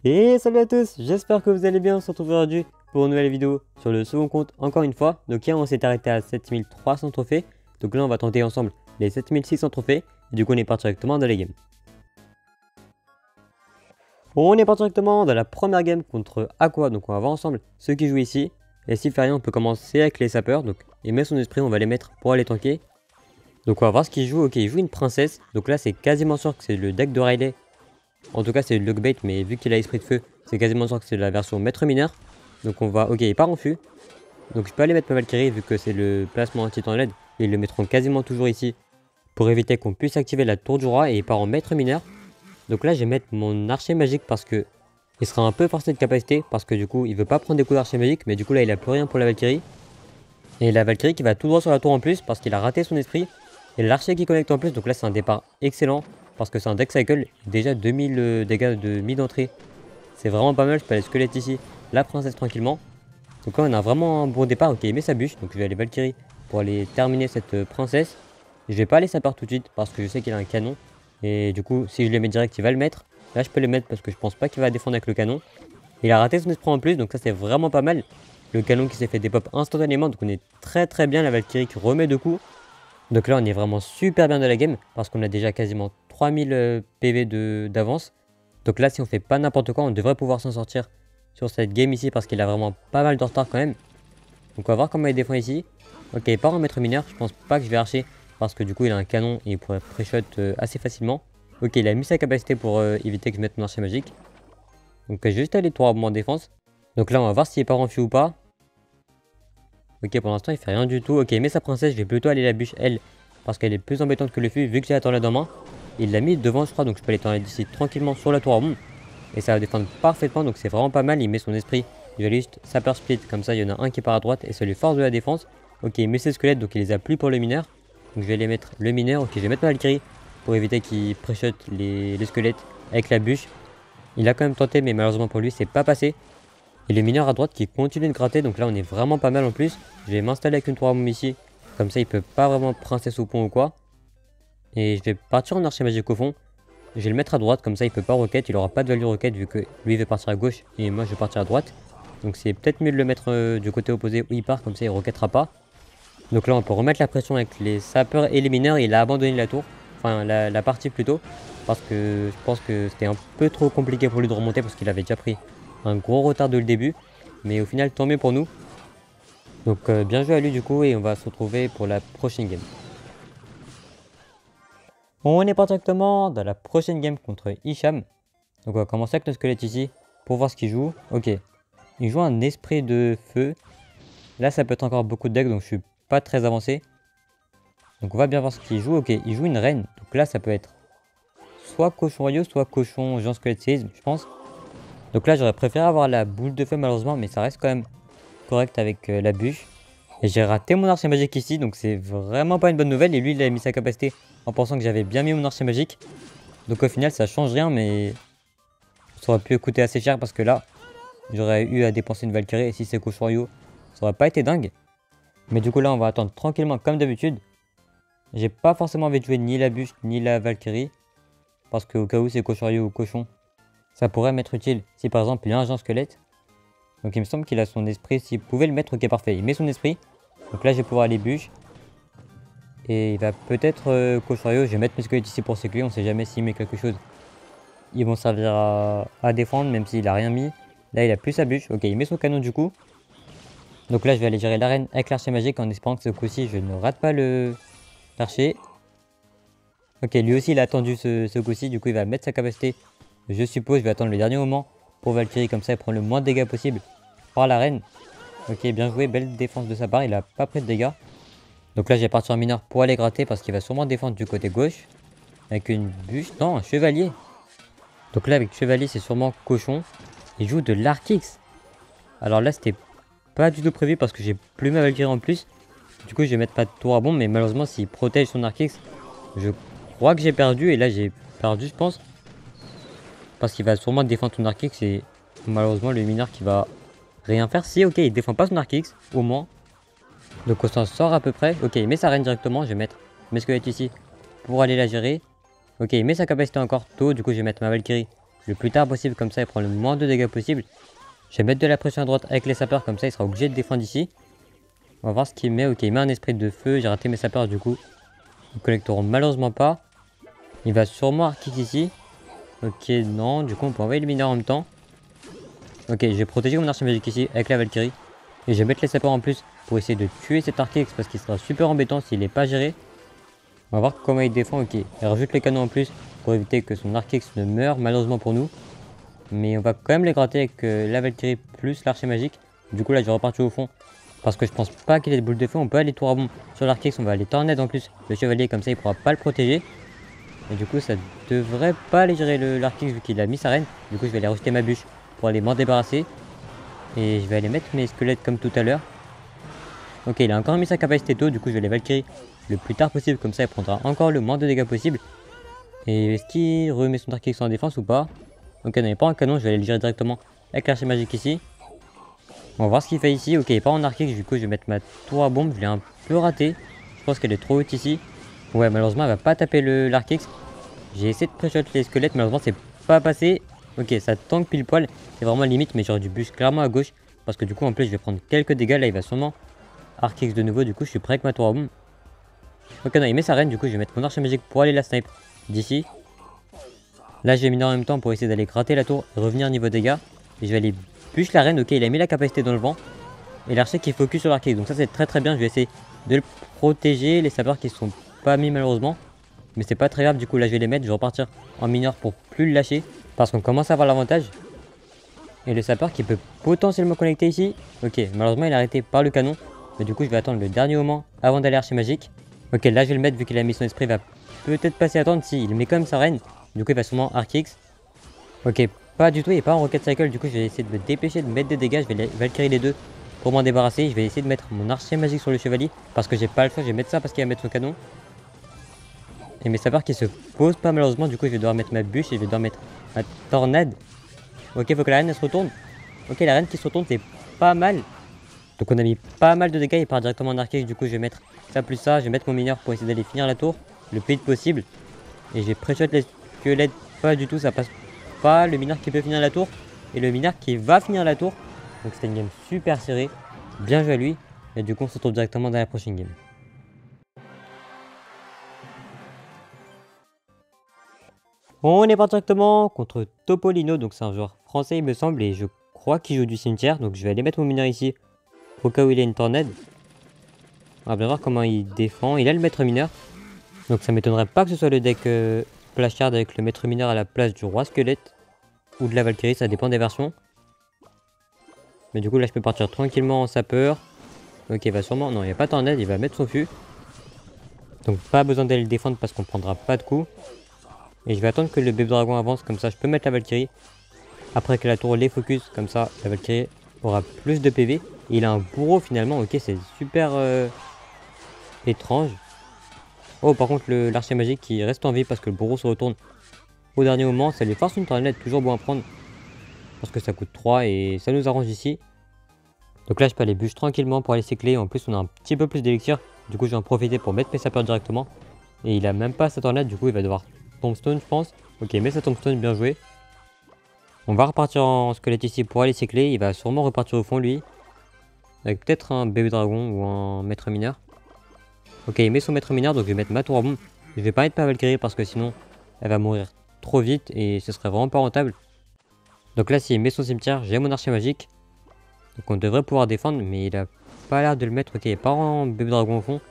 Et salut à tous, j'espère que vous allez bien. On se retrouve aujourd'hui pour une nouvelle vidéo sur le second compte encore une fois. Donc hier on s'est arrêté à 7300 trophées. Donc là on va tenter ensemble les 7600 trophées. Et du coup on est parti directement dans les games. On est parti directement dans la première game contre Aqua. Donc on va voir ensemble ceux qui jouent ici. Et s'il fait rien on peut commencer avec les sapeurs. Donc et met son esprit on va les mettre pour aller tanker. Donc on va voir ce qu'il joue. Ok, il joue une princesse. Donc là c'est quasiment sûr que c'est le deck de Riley. En tout cas c'est le lockbait, mais vu qu'il a esprit de feu, c'est quasiment sûr que c'est la version maître mineur. Donc on va... Ok, il part en fût. Donc je peux aller mettre ma Valkyrie vu que c'est le placement anti-temps LED. Et ils le mettront quasiment toujours ici pour éviter qu'on puisse activer la tour du roi, et il part en maître mineur. Donc là je vais mettre mon archer magique parce que il sera un peu forcé de capacité, parce que du coup il veut pas prendre des coups d'archer magique, mais du coup là il a plus rien pour la Valkyrie. Et la Valkyrie qui va tout droit sur la tour en plus parce qu'il a raté son esprit. Et l'archer qui connecte en plus, donc là c'est un départ excellent. Parce que c'est un deck cycle, déjà 2000 dégâts de mi-d'entrée. C'est vraiment pas mal, je peux aller squelette ici, la princesse tranquillement. Donc là on a vraiment un bon départ. Ok, il met sa bûche, donc je vais aller Valkyrie pour aller terminer cette princesse. Je vais pas aller sapeur tout de suite parce que je sais qu'il a un canon. Et du coup si je le mets direct il va le mettre. Là je peux le mettre parce que je pense pas qu'il va défendre avec le canon. Il a raté son esprit en plus, donc ça c'est vraiment pas mal. Le canon qui s'est fait dépop instantanément, donc on est très bien. La Valkyrie qui remet deux coups. Donc là on est vraiment super bien de la game parce qu'on a déjà quasiment 3000 PV d'avance. Donc là si on fait pas n'importe quoi on devrait pouvoir s'en sortir sur cette game ici parce qu'il a vraiment pas mal de retard quand même. Donc on va voir comment il défend ici. Ok, il part en maître mineur, je pense pas que je vais archer parce que du coup il a un canon et il pourrait pré-shot assez facilement. Ok, il a mis sa capacité pour éviter que je mette mon archer magique. Donc je vais juste aller 3 en défense. Donc là on va voir s'il part en fût ou pas. Ok, pour l'instant il fait rien du tout. Ok, mais sa princesse, je vais plutôt aller la bûche elle, parce qu'elle est plus embêtante que le fût vu que j'ai la tornade en main. Il l'a mis devant je crois, donc je peux aller tornade d'ici tranquillement sur la tour à bombe. Et ça va défendre parfaitement, donc c'est vraiment pas mal. Il met son esprit, il va aller juste sapeur split, comme ça il y en a un qui part à droite et ça lui force de la défense. Ok, il met ses squelettes, donc il les a plus pour le mineur. Donc je vais les mettre le mineur. Ok, je vais mettre ma Valkyrie pour éviter qu'il pré-shot les squelettes avec la bûche. Il a quand même tenté, mais malheureusement pour lui c'est pas passé. Et les mineurs à droite qui continuent de gratter, donc là on est vraiment pas mal en plus. Je vais m'installer avec une tour à bombe ici, comme ça il peut pas vraiment princesse au pont ou quoi. Et je vais partir en archer magique au fond. Je vais le mettre à droite, comme ça il peut pas roquette, il aura pas de value roquette vu que lui il veut partir à gauche et moi je vais partir à droite. Donc c'est peut-être mieux de le mettre du côté opposé où il part, comme ça il roquettera pas. Donc là on peut remettre la pression avec les sapeurs et les mineurs. Il a abandonné la tour, enfin la partie plutôt, parce que je pense que c'était un peu trop compliqué pour lui de remonter parce qu'il avait déjà pris un gros retard dès le début, mais au final tant mieux pour nous. Donc bien joué à lui du coup, et on va se retrouver pour la prochaine game. On est pas directement dans la prochaine game contre Hicham. Donc on va commencer avec notre squelette ici pour voir ce qu'il joue. Ok, il joue un esprit de feu. Là ça peut être encore beaucoup de decks, donc je suis pas très avancé. Donc on va bien voir ce qu'il joue. Ok, il joue une reine, donc là ça peut être soit cochon royaux, soit cochon géant squelette séisme je pense. Donc là j'aurais préféré avoir la boule de feu malheureusement, mais ça reste quand même correct avec la bûche. Et j'ai raté mon archer magique ici, donc c'est vraiment pas une bonne nouvelle. Et lui il a mis sa capacité en pensant que j'avais bien mis mon archer magique. Donc au final ça change rien, mais ça aurait pu coûter assez cher parce que là j'aurais eu à dépenser une Valkyrie. Et si c'est cochon royaux ça aurait pas été dingue. Mais du coup là on va attendre tranquillement comme d'habitude. J'ai pas forcément envie de jouer ni la bûche ni la Valkyrie, parce qu'au cas où c'est cochon royaux ou cochon, ça pourrait m'être utile si par exemple il a un géant squelette. Donc il me semble qu'il a son esprit, s'il pouvait le mettre, ok parfait, il met son esprit. Donc là je vais pouvoir aller bûche. Et il va peut-être cochon royaux, je vais mettre mes squelettes ici pour sécuriser, on sait jamais s'il met quelque chose. Ils vont servir à défendre même s'il a rien mis. Là il a plus sa bûche, ok il met son canon du coup. Donc là je vais aller gérer l'arène avec l'archer magique en espérant que ce coup-ci je ne rate pas l'archer. Ok, lui aussi il a attendu ce coup-ci, du coup il va mettre sa capacité. Je suppose, je vais attendre le dernier moment pour Valkyrie, comme ça il prend le moins de dégâts possible par la reine. Ok, bien joué, belle défense de sa part, il a pas pris de dégâts. Donc là je vais partir en mineur pour aller gratter parce qu'il va sûrement défendre du côté gauche. Avec une bûche, non, un chevalier. Donc là avec chevalier c'est sûrement cochon. Il joue de l'Arkix. Alors là c'était pas du tout prévu parce que j'ai plus ma Valkyrie en plus. Du coup je vais mettre pas de tour à bombe, mais malheureusement s'il protège son Arkix, je crois que j'ai perdu. Et là j'ai perdu je pense. Parce qu'il va sûrement défendre son Arkix et malheureusement le mineur qui va rien faire. Si, ok, il défend pas son Arkix, au moins. Donc on s'en sort à peu près. Ok, il met sa reine directement, je vais mettre mes squelettes ici pour aller la gérer. Ok, il met sa capacité encore tôt, du coup je vais mettre ma Valkyrie le plus tard possible, comme ça il prend le moins de dégâts possible. Je vais mettre de la pression à droite avec les sapeurs, comme ça il sera obligé de défendre ici. On va voir ce qu'il met. Ok, il met un esprit de feu, j'ai raté mes sapeurs du coup. Ils connecteront malheureusement pas. Il va sûrement arc-kick ici. Ok, non, du coup on peut envoyer le mineur en même temps. Ok, je vais protéger mon archimage ici avec la Valkyrie. Et je vais mettre les sapeurs en plus pour essayer de tuer cet Arc-X parce qu'il sera super embêtant s'il n'est pas géré. On va voir comment il défend. Ok, il rajoute les canons en plus pour éviter que son Arc-X ne meure malheureusement pour nous. Mais on va quand même les gratter avec la Valkyrie plus l'archer magique. Du coup là je vais repartir au fond parce que je pense pas qu'il ait de boule de feu. On peut aller tour à bombe sur l'Arc-X, on va aller tornade en plus. Le chevalier comme ça il pourra pas le protéger. Et du coup ça devrait pas aller gérer l'Arc-X vu qu'il a mis sa reine. Du coup je vais aller rejeter ma bûche pour aller m'en débarrasser. Et je vais aller mettre mes squelettes comme tout à l'heure. Ok, il a encore mis sa capacité d'eau, du coup je vais les Valkyrie le plus tard possible, comme ça il prendra encore le moins de dégâts possible. Et est-ce qu'il remet son Arc-X en défense ou pas? Ok, non, il n'est pas en canon, je vais aller le gérer directement avec l'archer magique ici. On va voir ce qu'il fait ici. Ok, il n'est pas en Arc-X, du coup je vais mettre ma tour à bombe, je l'ai un peu raté. Je pense qu'elle est trop haute ici. Ouais, malheureusement elle va pas taper l'Arc-X. J'ai essayé de pré-shot les squelettes, malheureusement c'est pas passé. Ok, ça tank pile poil, c'est vraiment limite, mais j'aurais dû bûche clairement à gauche. Parce que du coup en plus je vais prendre quelques dégâts, là il va sûrement Arc-X de nouveau, du coup je suis prêt avec ma tour à bombe. Ok, non, il met sa reine, du coup je vais mettre mon archer magique pour aller la snipe d'ici. Là je vais miner en même temps pour essayer d'aller gratter la tour et revenir niveau dégâts. Et je vais aller bûche la reine, ok, il a mis la capacité dans le vent. Et l'archer qui focus sur l'Arc-X, donc ça c'est très bien, je vais essayer de le protéger. Les sapeurs qui sont pas mis malheureusement. Mais c'est pas très grave, du coup là je vais les mettre, je vais repartir en mineur pour plus le lâcher. Parce qu'on commence à avoir l'avantage. Et le sapeur qui peut potentiellement connecter ici. Ok, malheureusement il est arrêté par le canon. Mais du coup je vais attendre le dernier moment avant d'aller archer magique. Ok, là je vais le mettre vu qu'il a mis son esprit, il va peut-être passer à attendre. Si, il met quand même sa reine. Du coup il va sûrement Arc-X. Ok, pas du tout, il n'est pas en Rocket Cycle. Du coup je vais essayer de me dépêcher de mettre des dégâts. Je vais les Valkyrie les deux pour m'en débarrasser. Je vais essayer de mettre mon archer magique sur le chevalier. Parce que j'ai pas le choix, je vais mettre ça parce qu'il va mettre son canon. Et mes sapeurs qui se posent pas malheureusement. Du coup je vais devoir mettre ma bûche et je vais devoir mettre ma tornade. Ok, faut que la reine elle se retourne. Ok, la reine qui se retourne, c'est pas mal. Donc on a mis pas mal de dégâts, il part directement en Arc-X. Du coup je vais mettre ça plus ça, je vais mettre mon mineur pour essayer d'aller finir la tour le plus vite possible. Et j'ai pré-shot les squelettes, pas du tout, ça passe pas. Le mineur qui peut finir la tour et le mineur qui va finir la tour. Donc c'était une game super serrée, bien joué à lui. Et du coup on se retrouve directement dans la prochaine game. On est parti directement contre Topolino, donc c'est un joueur français il me semble, et je crois qu'il joue du cimetière. Donc je vais aller mettre mon mineur ici, au cas où il a une tornade. On va bien voir comment il défend, il a le maître mineur. Donc ça m'étonnerait pas que ce soit le deck Flashcard avec le maître mineur à la place du roi squelette. Ou de la Valkyrie, ça dépend des versions. Mais du coup là je peux partir tranquillement en sapeur. Ok, il va sûrement, non il n'y a pas de tornade, il va mettre son fût. Donc pas besoin d'aller le défendre parce qu'on prendra pas de coups. Et je vais attendre que le bébé dragon avance, comme ça je peux mettre la Valkyrie. Après que la tour les focus, comme ça la Valkyrie aura plus de PV. Et il a un bourreau finalement, ok c'est super étrange. Oh par contre l'archer magique qui reste en vie parce que le bourreau se retourne au dernier moment. Ça lui force une tornade, toujours bon à prendre. Parce que ça coûte 3 et ça nous arrange ici. Donc là je peux aller bûche tranquillement pour aller s'écler. En plus on a un petit peu plus d'élixir. Du coup je vais en profiter pour mettre mes sapeurs directement. Et il a même pas sa tornade, du coup il va devoir tombstone je pense. Ok, mais sa tombstone, bien joué. On va repartir en squelette ici pour aller s'écler. Il va sûrement repartir au fond lui. Avec peut-être un bébé dragon ou un maître mineur. Ok, il met son maître mineur, donc je vais mettre ma tour à bombe. Je vais pas mettre ma Valkyrie parce que sinon elle va mourir trop vite et ce serait vraiment pas rentable. Donc là s'il met son cimetière, j'ai mon archer magique. Donc on devrait pouvoir défendre, mais il a pas l'air de le mettre. Ok, il part en bébé dragon au fond.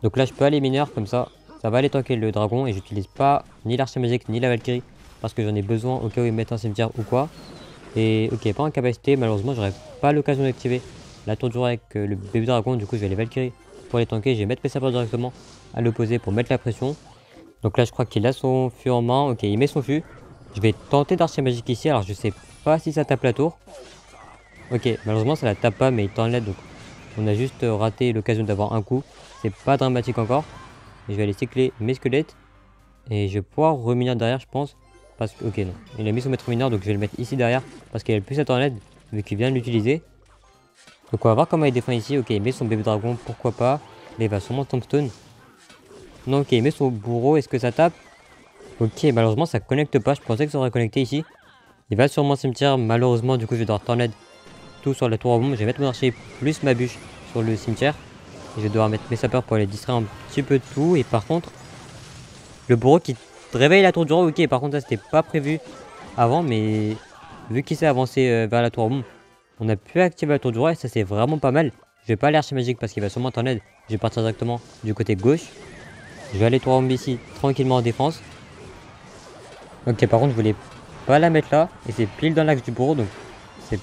Donc là je peux aller mineur comme ça. Ça va aller tanker le dragon et j'utilise pas ni l'archer magique ni la Valkyrie. Parce que j'en ai besoin au cas où il met un cimetière ou quoi. Et ok, pas en capacité, malheureusement j'aurais pas l'occasion d'activer la tour du roi avec le bébé dragon. Du coup je vais les Valkyrie pour les tanker. Je vais mettre mes sapeurs directement à l'opposé pour mettre la pression. Donc là je crois qu'il a son fût en main. Ok, il met son fût. Je vais tenter d'archer magique ici. Alors je sais pas si ça tape la tour. Ok, malheureusement ça la tape pas mais il t'enlève. Donc on a juste raté l'occasion d'avoir un coup. C'est pas dramatique encore. Et je vais aller cycler mes squelettes. Et je vais pouvoir reminir derrière je pense. Parce que, ok non, il a mis son maître mineur donc je vais le mettre ici derrière. Parce qu'il a le plus à tornade vu qu'il vient de l'utiliser. Donc on va voir comment il défend ici. Ok, il met son bébé dragon, pourquoi pas. Mais il va sûrement tombstone. Non, ok, il met son bourreau, est-ce que ça tape? Ok, malheureusement ça connecte pas, je pensais que ça aurait connecté ici. Il va sur mon cimetière, malheureusement du coup je vais devoir tornade tout sur la tour à bombe. Je vais mettre mon archer plus ma bûche sur le cimetière. Et je vais devoir mettre mes sapeurs pour aller distraire un petit peu de tout. Et par contre, le bourreau qui réveille la tour du roi, ok, par contre ça c'était pas prévu avant, mais vu qu'il s'est avancé vers la tour à bombe, on a pu activer la tour du roi et ça c'est vraiment pas mal. Je vais pas aller archer magique parce qu'il va sûrement tornade. Je vais partir directement du côté gauche. Je vais aller tour à bombe ici, tranquillement en défense. Ok, par contre je voulais pas la mettre là et c'est pile dans l'axe du bourreau, donc c'est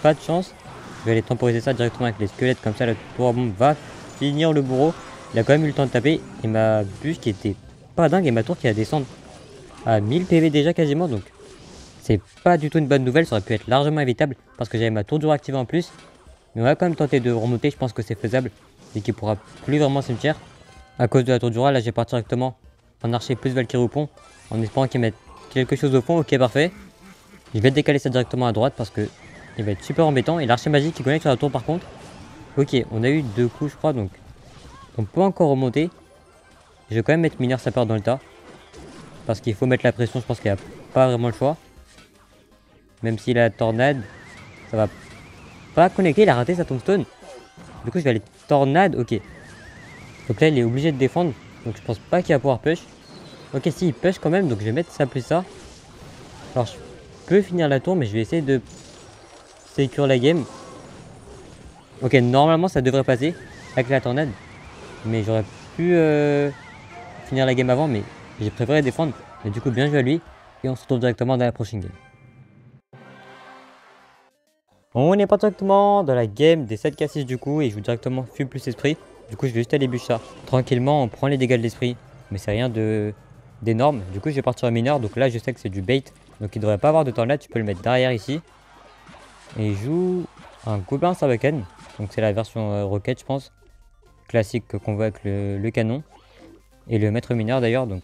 pas de chance. Je vais aller temporiser ça directement avec les squelettes, comme ça la tour à bombe va finir le bourreau. Il a quand même eu le temps de taper et ma bûche qui était pas dingue et ma tour qui va descendre à 1000 PV déjà quasiment, donc c'est pas du tout une bonne nouvelle. Ça aurait pu être largement évitable parce que j'avais ma tour du roi activée en plus. Mais on va quand même tenter de remonter, je pense que c'est faisable et qu'il pourra plus vraiment cimetière à cause de la tour du roi. Là j'ai parti directement en archer plus Valkyrie au pont en espérant qu'il mette quelque chose au fond. Ok, parfait. Je vais décaler ça directement à droite parce que il va être super embêtant. Et l'archer magique qui connecte sur la tour par contre. Ok, on a eu 2 coups je crois, donc on peut encore remonter. Je vais quand même mettre mineur sapeur dans le tas parce qu'il faut mettre la pression. Je pense qu'il n'y a pas vraiment le choix. Même si la tornade, ça va pas connecter. Il a raté sa tombstone. Du coup je vais aller tornade. Ok. Donc là il est obligé de défendre. Donc je pense pas qu'il va pouvoir push. Ok, si il push quand même, donc je vais mettre ça plus ça. Alors je peux finir la tour, mais je vais essayer de sécure la game. Ok, normalement ça devrait passer avec la tornade. Mais j'aurais pu finir la game avant, mais j'ai préféré défendre. Mais du coup, bien joué à lui. Et on se retrouve directement dans la prochaine game. On est pas directement dans la game des 7 K6 du coup. Et je joue directement fût plus esprit. Du coup, je vais juste aller bûcher ça. Tranquillement, on prend les dégâts de l'esprit. Mais c'est rien d'énorme. Du coup, je vais partir en mineur. Donc là, je sais que c'est du bait. Donc il devrait pas avoir de tornade. Tu peux le mettre derrière ici. Et il joue un gobelin Sarbacane. Donc c'est la version roquette, je pense. Classique qu'on voit avec le canon. Et le maître mineur d'ailleurs. Donc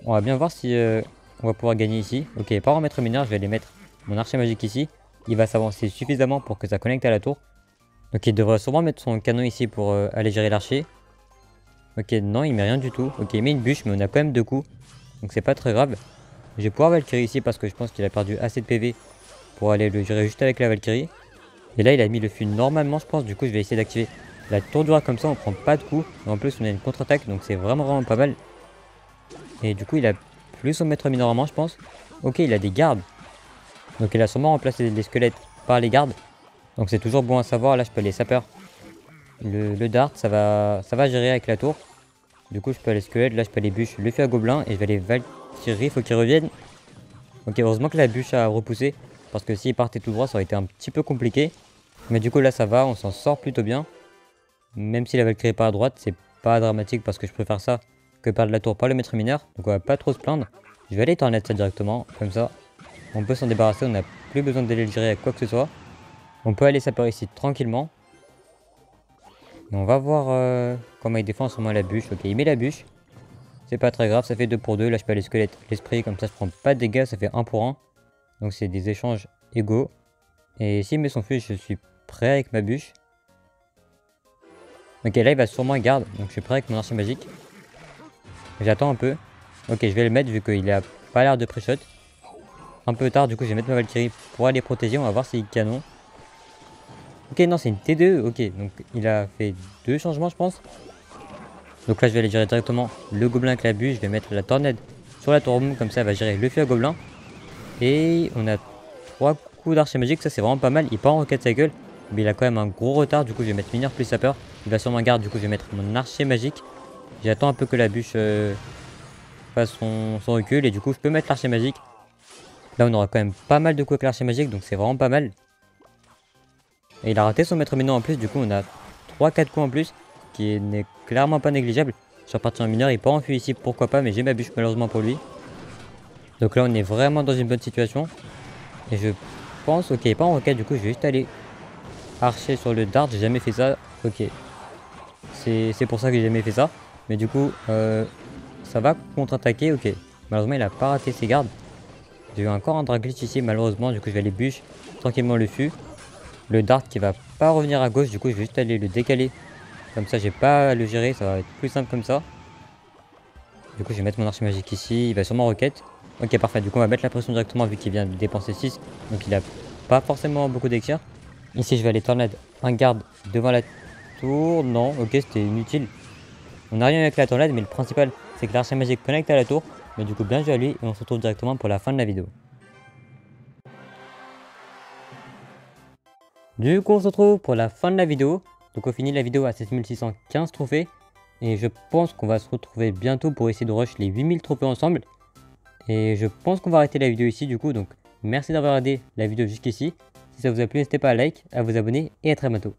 on va bien voir si on va pouvoir gagner ici. Ok, pas en maître mineur, je vais aller mettre mon archer magique ici. Il va s'avancer suffisamment pour que ça connecte à la tour. Donc il devrait sûrement mettre son canon ici pour aller gérer l'archer. Ok, non, il met rien du tout. Ok, il met une bûche, mais on a quand même 2 coups. Donc c'est pas très grave. Je vais pouvoir Valkyrie ici parce que je pense qu'il a perdu assez de PV pour aller le gérer juste avec la Valkyrie. Et là, il a mis le fût normalement, je pense. Du coup, je vais essayer d'activer la tour du roi comme ça. On prend pas de coups. Et en plus, on a une contre-attaque. Donc c'est vraiment pas mal. Et du coup, il a plus son maître mineur en main, je pense. Ok, il a des gardes. Donc il a sûrement remplacé les squelettes par les gardes. Donc c'est toujours bon à savoir. Là, je peux aller sapeur. Le dart, ça va gérer avec la tour. Du coup, je peux aller squelette. Là, je peux aller bûche. Le feu à gobelin. Et je vais aller Valkyrie. Faut qu'il revienne. Ok, heureusement que la bûche a repoussé. Parce que s'il partait tout droit, ça aurait été un petit peu compliqué. Mais du coup, là, ça va. On s'en sort plutôt bien. Même si la Valkyrie part à droite, c'est pas dramatique parce que je préfère ça que perdre la tour par le maître mineur. Donc on va pas trop se plaindre. Je vais aller tornade ça directement. Comme ça, on peut s'en débarrasser. On n'a plus besoin d'aller le gérer avec quoi que ce soit. On peut aller sapeur ici tranquillement. Et on va voir comment il défend sûrement la bûche. Ok, il met la bûche. C'est pas très grave, ça fait 2 pour 2. Là, je peux aller squelette l'esprit. Comme ça, je prends pas de dégâts. Ça fait 1 pour 1. Donc c'est des échanges égaux. Et s'il met son fût, je suis prêt avec ma bûche. Ok, là il va sûrement garde, donc je suis prêt avec mon archer magique. J'attends un peu. Ok, je vais le mettre vu qu'il a pas l'air de pré-shot. Un peu tard, du coup je vais mettre ma Valkyrie pour aller protéger. On va voir s'il est canon. Ok, non, c'est une T2. Ok, donc il a fait 2 changements, je pense. Donc là je vais aller gérer directement le gobelin avec la bûche. Je vais mettre la tornade sur la tour ronde, comme ça elle va gérer le feu à gobelin. Et on a 3 coups d'archer magique, ça c'est vraiment pas mal. Il part en roquette sa gueule, mais il a quand même un gros retard. Du coup je vais mettre mineur plus sapeur. Il va sûrement garde, du coup je vais mettre mon archer magique. J'attends un peu que la bûche fasse son recul et du coup je peux mettre l'archer magique. Là on aura quand même pas mal de coups avec l'archer magique, donc c'est vraiment pas mal. Et il a raté son maître mineur en plus, du coup on a 3-4 coups en plus, qui n'est clairement pas négligeable. Je suis reparti en mineur, il part en fuite ici, pourquoi pas, mais j'ai ma bûche malheureusement pour lui. Donc là on est vraiment dans une bonne situation. Et je pense, ok, pas en roquette, du coup je vais juste aller archer sur le dart, j'ai jamais fait ça. Ok, c'est pour ça que j'ai jamais fait ça. Mais du coup, ça va contre-attaquer, ok. Malheureusement il a pas raté ses gardes. J'ai eu encore un drag glitch ici malheureusement, du coup je vais aller bûche tranquillement le fût. Le dart qui va pas revenir à gauche, du coup je vais juste aller le décaler. Comme ça j'ai pas à le gérer, ça va être plus simple comme ça. Du coup je vais mettre mon archer magique ici, il va sûrement roquette. Ok, parfait. Du coup, on va mettre la pression directement vu qu'il vient de dépenser 6. Donc, il a pas forcément beaucoup d'exir. Ici, je vais aller tornade un garde devant la tour. Non, ok, c'était inutile. On n'a rien avec la tornade, mais le principal, c'est que l'archer magique connecte à la tour. Mais du coup, bien joué à lui. Et on se retrouve directement pour la fin de la vidéo. Du coup, on se retrouve pour la fin de la vidéo. Donc, on finit la vidéo à 7615 trophées. Et je pense qu'on va se retrouver bientôt pour essayer de rush les 8000 trophées ensemble. Et je pense qu'on va arrêter la vidéo ici du coup. Donc, merci d'avoir regardé la vidéo jusqu'ici. Si ça vous a plu, n'hésitez pas à like, à vous abonner et à très bientôt.